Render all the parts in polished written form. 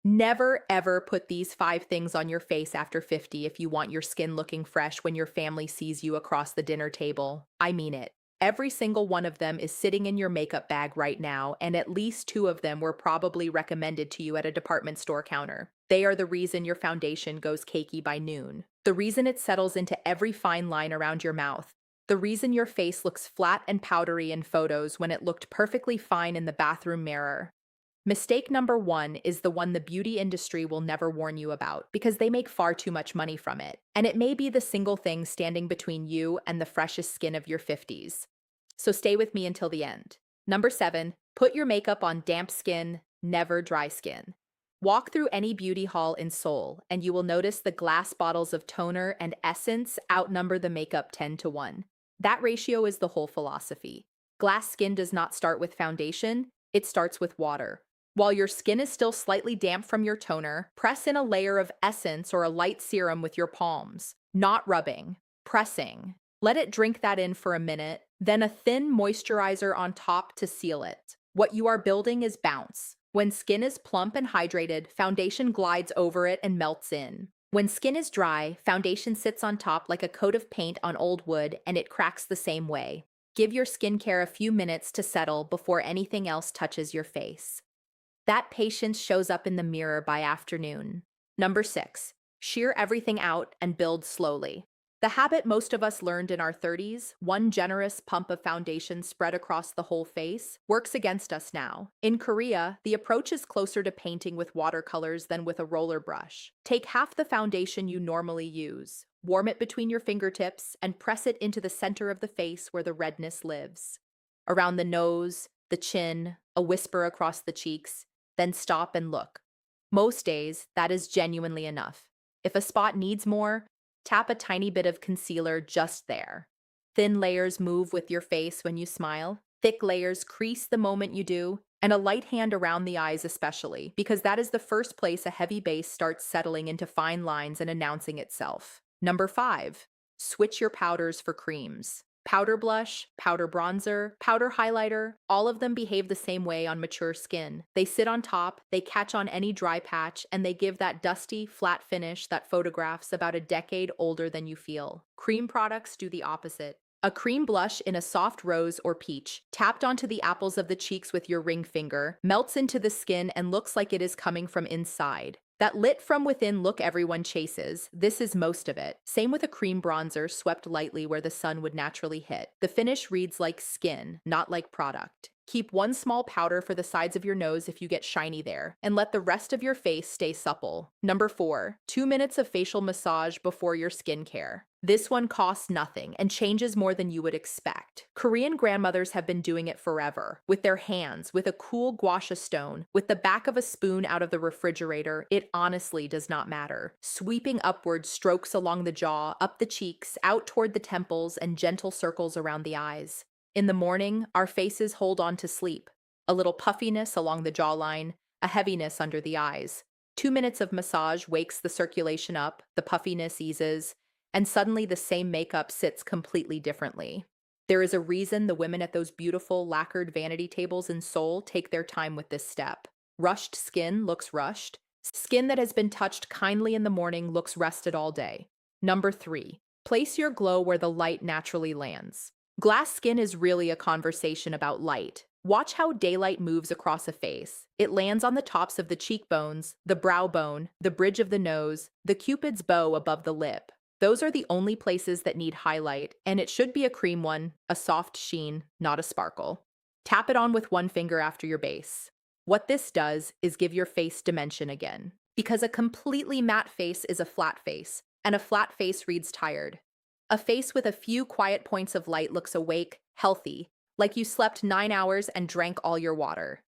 Never ever put these 5 things on your face after 50 if you want your skin looking fresh when your family sees you across the dinner table. I mean it. Every single one of them is sitting in your makeup bag right now, and at least 2 of them were probably recommended to you at a department store counter. They are the reason your foundation goes cakey by noon. The reason it settles into every fine line around your mouth. The reason your face looks flat and powdery in photos when it looked perfectly fine in the bathroom mirror. Mistake number 1 is the one the beauty industry will never warn you about because they make far too much money from it. And it may be the single thing standing between you and the freshest skin of your 50s. So stay with me until the end. Number 7, put your makeup on damp skin, never dry skin. Walk through any beauty hall in Seoul, and you will notice the glass bottles of toner and essence outnumber the makeup 10 to 1. That ratio is the whole philosophy. Glass skin does not start with foundation, it starts with water. While your skin is still slightly damp from your toner, press in a layer of essence or a light serum with your palms. Not rubbing, pressing. Let it drink that in for a minute, then a thin moisturizer on top to seal it. What you are building is bounce. When skin is plump and hydrated, foundation glides over it and melts in. When skin is dry, foundation sits on top like a coat of paint on old wood, and it cracks the same way. Give your skincare a few minutes to settle before anything else touches your face. That patience shows up in the mirror by afternoon. Number 6, shear everything out and build slowly. The habit most of us learned in our 30s, one generous pump of foundation spread across the whole face, works against us now. In Korea, the approach is closer to painting with watercolors than with a roller brush. Take half the foundation you normally use, warm it between your fingertips, and press it into the center of the face where the redness lives. Around the nose, the chin, a whisper across the cheeks, then stop and look. Most days, that is genuinely enough. If a spot needs more, tap a tiny bit of concealer just there. Thin layers move with your face when you smile. Thick layers crease the moment you do, and a light hand around the eyes especially, because that is the first place a heavy base starts settling into fine lines and announcing itself. Number 5, switch your powders for creams. Powder blush, powder bronzer, powder highlighter, all of them behave the same way on mature skin. They sit on top, they catch on any dry patch, and they give that dusty, flat finish that photographs about a decade older than you feel. Cream products do the opposite. A cream blush in a soft rose or peach, tapped onto the apples of the cheeks with your ring finger, melts into the skin and looks like it is coming from inside. That lit from within look everyone chases, this is most of it. Same with a cream bronzer swept lightly where the sun would naturally hit. The finish reads like skin, not like product. Keep one small powder for the sides of your nose if you get shiny there, and let the rest of your face stay supple. Number 4, 2 minutes of facial massage before your skincare. This one costs nothing and changes more than you would expect. Korean grandmothers have been doing it forever. With their hands, with a cool gua sha stone, with the back of a spoon out of the refrigerator, it honestly does not matter. Sweeping upward strokes along the jaw, up the cheeks, out toward the temples, and gentle circles around the eyes. In the morning, our faces hold on to sleep. A little puffiness along the jawline, a heaviness under the eyes. 2 minutes of massage wakes the circulation up, the puffiness eases, and suddenly the same makeup sits completely differently. There is a reason the women at those beautiful lacquered vanity tables in Seoul take their time with this step. Rushed skin looks rushed. Skin that has been touched kindly in the morning looks rested all day. Number 3, place your glow where the light naturally lands. Glass skin is really a conversation about light. Watch how daylight moves across a face. It lands on the tops of the cheekbones, the brow bone, the bridge of the nose, the cupid's bow above the lip. Those are the only places that need highlight, and it should be a cream one, a soft sheen, not a sparkle. Tap it on with one finger after your base. What this does is give your face dimension again. Because a completely matte face is a flat face, and a flat face reads tired. A face with a few quiet points of light looks awake, healthy, like you slept 9 hours and drank all your water.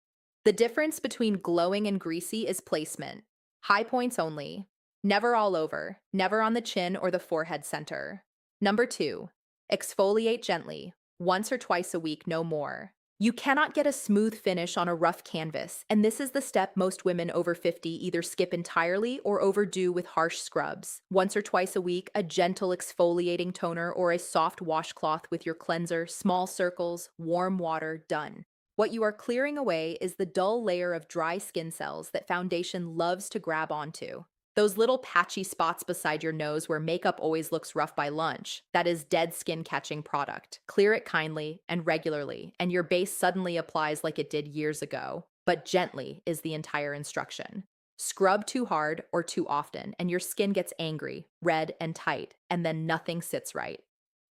The difference between glowing and greasy is placement. High points only. Never all over, never on the chin or the forehead center. Number 2, exfoliate gently, once or twice a week, no more. You cannot get a smooth finish on a rough canvas, and this is the step most women over 50 either skip entirely or overdo with harsh scrubs. Once or twice a week, a gentle exfoliating toner or a soft washcloth with your cleanser, small circles, warm water, done. What you are clearing away is the dull layer of dry skin cells that foundation loves to grab onto. Those little patchy spots beside your nose where makeup always looks rough by lunch, that is dead skin catching product. Clear it kindly and regularly, and your base suddenly applies like it did years ago. But gently is the entire instruction. Scrub too hard or too often, and your skin gets angry, red, and tight, and then nothing sits right.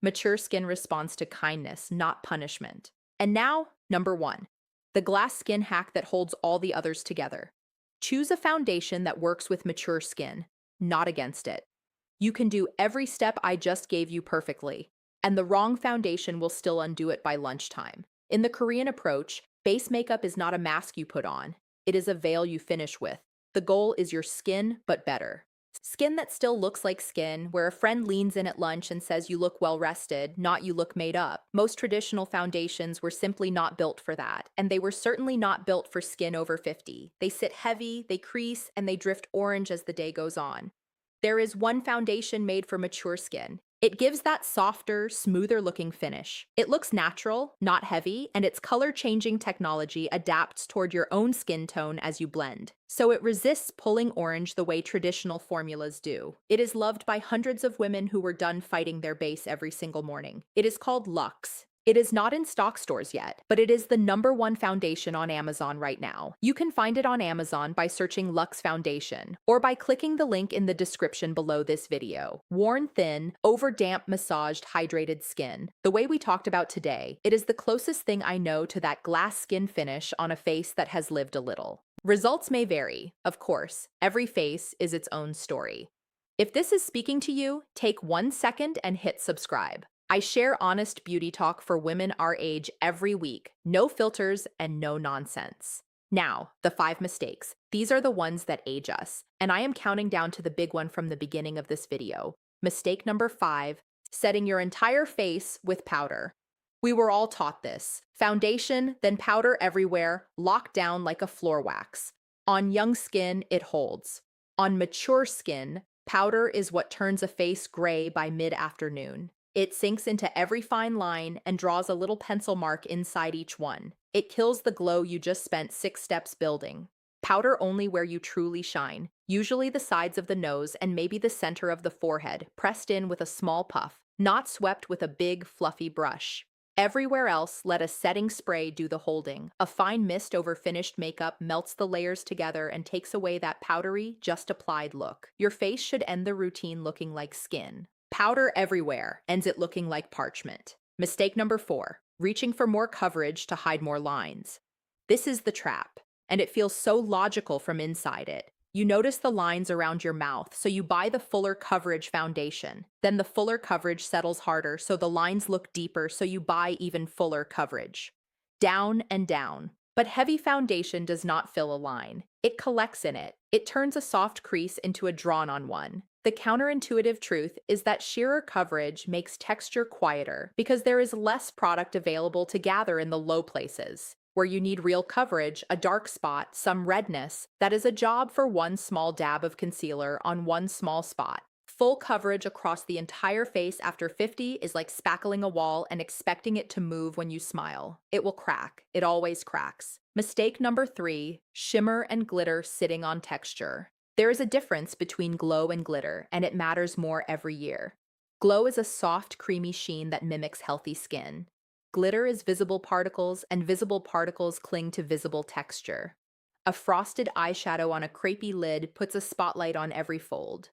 Mature skin responds to kindness, not punishment. And now, number one, the glass skin hack that holds all the others together. Choose a foundation that works with mature skin, not against it. You can do every step I just gave you perfectly, and the wrong foundation will still undo it by lunchtime. In the Korean approach, base makeup is not a mask you put on, it is a veil you finish with. The goal is your skin, but better. Skin that still looks like skin, where a friend leans in at lunch and says you look well rested, not you look made up. Most traditional foundations were simply not built for that, and they were certainly not built for skin over 50. They sit heavy, they crease, and they drift orange as the day goes on. There is one foundation made for mature skin. It gives that softer, smoother looking finish. It looks natural, not heavy, and its color changing technology adapts toward your own skin tone as you blend. So it resists pulling orange the way traditional formulas do. It is loved by hundreds of women who were done fighting their base every single morning. It is called Luxe. It is not in stock stores yet, but it is the #1 foundation on Amazon right now. You can find it on Amazon by searching Luxe Foundation, or by clicking the link in the description below this video. Worn thin, over damp, massaged, hydrated skin. The way we talked about today, it is the closest thing I know to that glass skin finish on a face that has lived a little. Results may vary, of course. Every face is its own story. If this is speaking to you, take 1 second and hit subscribe. I share honest beauty talk for women our age every week. No filters and no nonsense. Now, the 5 mistakes. These are the ones that age us, and I am counting down to the big one from the beginning of this video. Mistake number 5, setting your entire face with powder. We were all taught this. Foundation, then powder everywhere, locked down like a floor wax. On young skin, it holds. On mature skin, powder is what turns a face gray by mid-afternoon. It sinks into every fine line and draws a little pencil mark inside each one. It kills the glow you just spent 6 steps building. Powder only where you truly shine, usually the sides of the nose and maybe the center of the forehead, pressed in with a small puff, not swept with a big, fluffy brush. Everywhere else, let a setting spray do the holding. A fine mist over finished makeup melts the layers together and takes away that powdery, just applied look. Your face should end the routine looking like skin. Powder everywhere ends it looking like parchment. Mistake number 4, reaching for more coverage to hide more lines. This is the trap, and it feels so logical from inside it. You notice the lines around your mouth, so you buy the fuller coverage foundation. Then the fuller coverage settles harder, so the lines look deeper, so you buy even fuller coverage. Down and down. But heavy foundation does not fill a line. It collects in it. It turns a soft crease into a drawn-on one. The counterintuitive truth is that sheerer coverage makes texture quieter because there is less product available to gather in the low places. Where you need real coverage, a dark spot, some redness, that is a job for one small dab of concealer on one small spot. Full coverage across the entire face after 50 is like spackling a wall and expecting it to move when you smile. It will crack. It always cracks. Mistake number 3, shimmer and glitter sitting on texture. There is a difference between glow and glitter, and it matters more every year. Glow is a soft, creamy sheen that mimics healthy skin. Glitter is visible particles, and visible particles cling to visible texture. A frosted eyeshadow on a crepey lid puts a spotlight on every fold.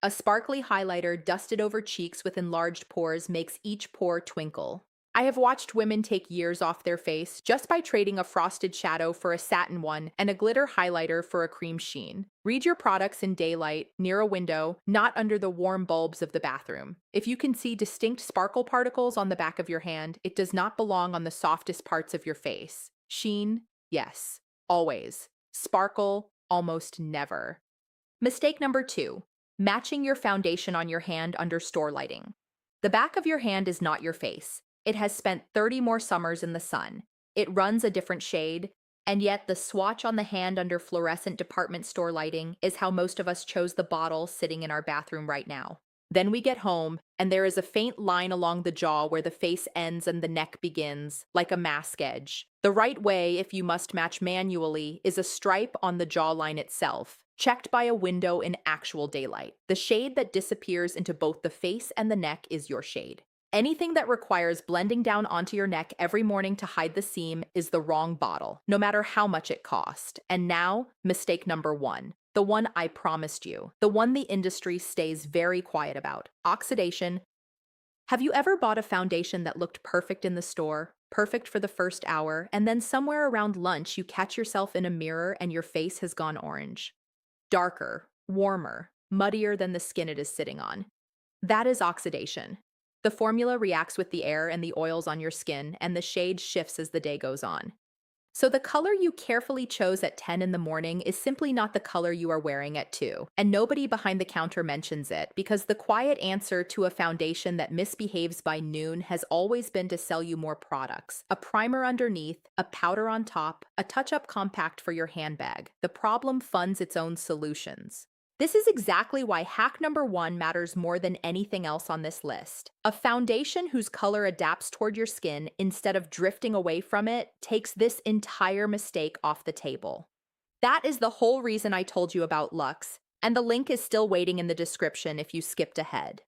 A sparkly highlighter dusted over cheeks with enlarged pores makes each pore twinkle. I have watched women take years off their face just by trading a frosted shadow for a satin one and a glitter highlighter for a cream sheen. Read your products in daylight, near a window, not under the warm bulbs of the bathroom. If you can see distinct sparkle particles on the back of your hand, it does not belong on the softest parts of your face. Sheen, yes, always. Sparkle, almost never. Mistake number 2, matching your foundation on your hand under store lighting. The back of your hand is not your face. It has spent 30 more summers in the sun. It runs a different shade, and yet the swatch on the hand under fluorescent department store lighting is how most of us chose the bottle sitting in our bathroom right now. Then we get home, and there is a faint line along the jaw where the face ends and the neck begins, like a mask edge. The right way, if you must match manually, is a stripe on the jawline itself, checked by a window in actual daylight. The shade that disappears into both the face and the neck is your shade. Anything that requires blending down onto your neck every morning to hide the seam is the wrong bottle, no matter how much it cost. And now, mistake number one. The one I promised you. The one the industry stays very quiet about. Oxidation. Have you ever bought a foundation that looked perfect in the store, perfect for the first hour, and then somewhere around lunch you catch yourself in a mirror and your face has gone orange? Darker, warmer, muddier than the skin it is sitting on. That is oxidation. The formula reacts with the air and the oils on your skin, and the shade shifts as the day goes on. So the color you carefully chose at 10 in the morning is simply not the color you are wearing at 2, and nobody behind the counter mentions it because the quiet answer to a foundation that misbehaves by noon has always been to sell you more products. A primer underneath, a powder on top, a touch-up compact for your handbag. The problem funds its own solutions. This is exactly why hack number 1 matters more than anything else on this list. A foundation whose color adapts toward your skin instead of drifting away from it takes this entire mistake off the table. That is the whole reason I told you about Luxe, and the link is still waiting in the description if you skipped ahead.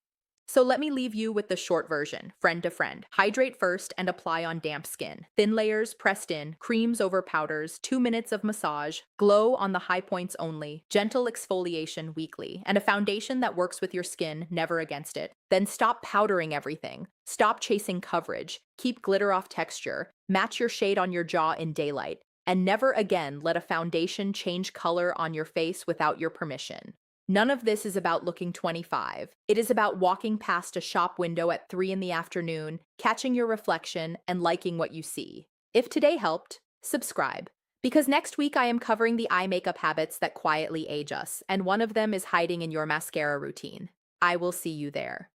So let me leave you with the short version, friend to friend. Hydrate first and apply on damp skin. Thin layers pressed in, creams over powders, 2 minutes of massage, glow on the high points only, gentle exfoliation weekly, and a foundation that works with your skin, never against it. Then stop powdering everything. Stop chasing coverage. Keep glitter off texture. Match your shade on your jaw in daylight. And never again let a foundation change color on your face without your permission. None of this is about looking 25. It is about walking past a shop window at 3 in the afternoon, catching your reflection, and liking what you see. If today helped, subscribe. Because next week I am covering the eye makeup habits that quietly age us, and one of them is hiding in your mascara routine. I will see you there.